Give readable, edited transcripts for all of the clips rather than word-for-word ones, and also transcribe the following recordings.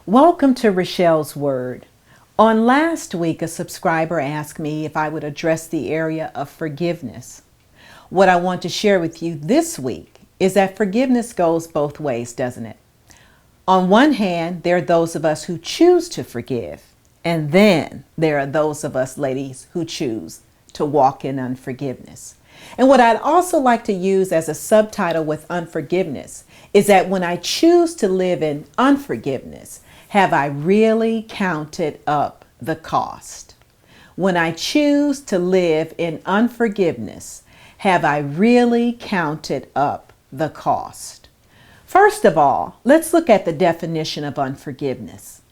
Welcome to Rochelle's Word. On last week, a subscriber asked me if I would address the area of forgiveness. What I want to share with you this week is that forgiveness goes both ways, doesn't it? On one hand, there are those of us who choose to forgive, and then there are those of us ladies who choose to walk in unforgiveness. And what I'd also like to use as a subtitle with unforgiveness is that when I choose to live in unforgiveness, have I really counted up the cost? When I choose to live in unforgiveness, have I really counted up the cost? First of all, let's look at the definition of unforgiveness.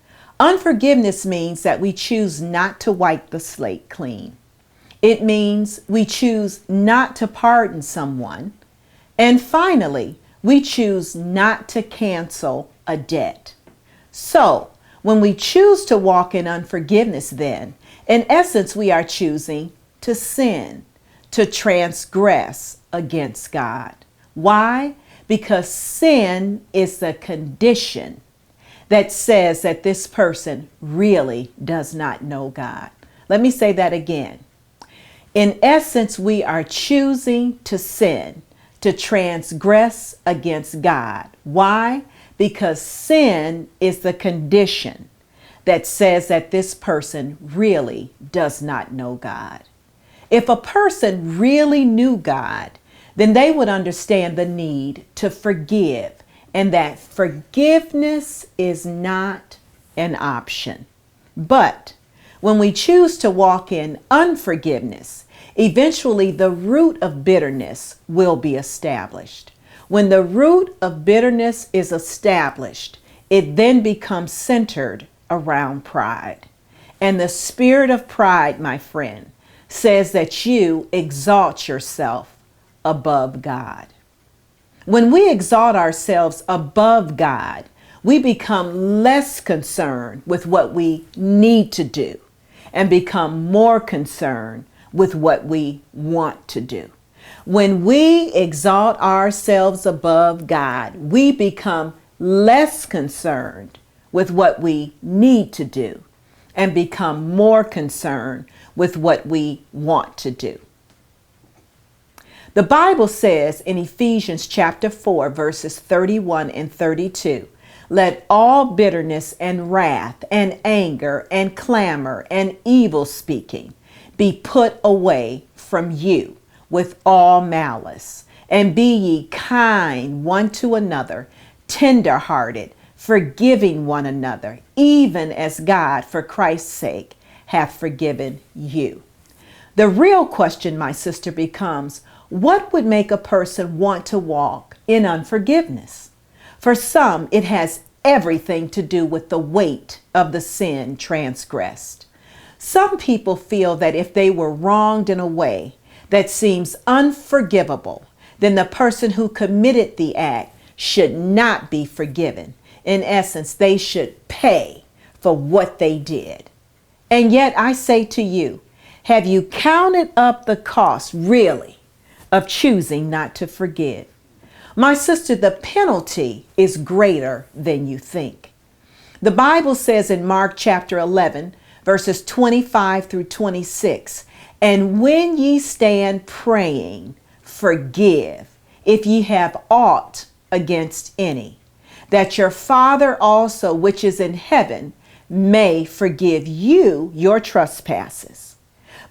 Unforgiveness means that we choose not to wipe the slate clean. It means we choose not to pardon someone. And finally, we choose not to cancel a debt. So, when we choose to walk in unforgiveness, then, in essence, we are choosing to sin, to transgress against God. Why? Because sin is the condition that says that this person really does not know God. Let me say that again. In essence, we are choosing to sin, to transgress against God. Why? Because sin is the condition that says that this person really does not know God. If a person really knew God, then they would understand the need to forgive, and that forgiveness is not an option. But when we choose to walk in unforgiveness, eventually the root of bitterness will be established. When the root of bitterness is established, it then becomes centered around pride. And the spirit of pride, my friend, says that you exalt yourself above God. When we exalt ourselves above God, we become less concerned with what we need to do and become more concerned with what we want to do. When we exalt ourselves above God, we become less concerned with what we need to do and become more concerned with what we want to do. The Bible says in Ephesians chapter 4, verses 31 and 32, "Let all bitterness and wrath and anger and clamor and evil speaking be put away from you with all malice, and be ye kind one to another, tender-hearted, forgiving one another, even as God, for Christ's sake, hath forgiven you." The real question, my sister, becomes, what would make a person want to walk in unforgiveness? For some, it has everything to do with the weight of the sin transgressed. Some people feel that if they were wronged in a way that seems unforgivable, then the person who committed the act should not be forgiven. In essence, they should pay for what they did. And yet I say to you, have you counted up the cost, really, of choosing not to forgive? My sister, the penalty is greater than you think. The Bible says in Mark chapter 11, verses 25 through 26, "And when ye stand praying, forgive, if ye have aught against any, that your Father also which is in heaven may forgive you your trespasses.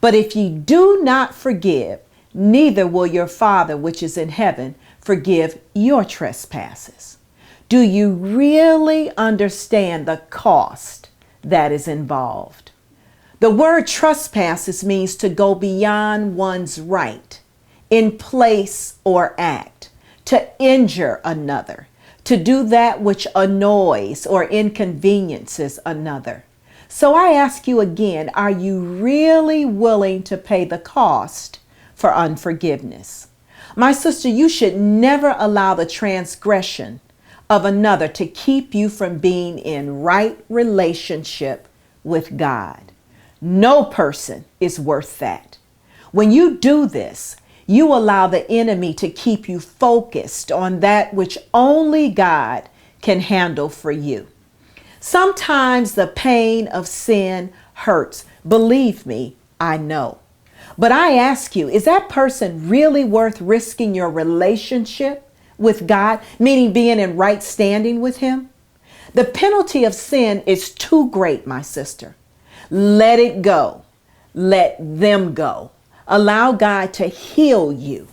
But if ye do not forgive, neither will your Father which is in heaven forgive your trespasses." Do you really understand the cost that is involved? The word trespasses means to go beyond one's right, in place or act, to injure another, to do that which annoys or inconveniences another. So I ask you again, are you really willing to pay the cost for unforgiveness? My sister, you should never allow the transgression of another to keep you from being in right relationship with God. No person is worth that. When you do this, you allow the enemy to keep you focused on that which only God can handle for you. Sometimes the pain of sin hurts. Believe me, I know. But I ask you, is that person really worth risking your relationship with God, meaning being in right standing with Him? The penalty of sin is too great, my sister. Let it go. Let them go. Allow God to heal you.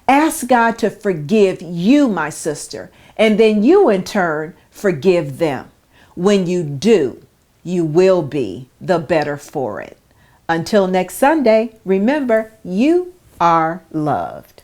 Ask God to forgive you, my sister, and then you in turn forgive them. When you do, you will be the better for it. Until next Sunday, remember, you are loved.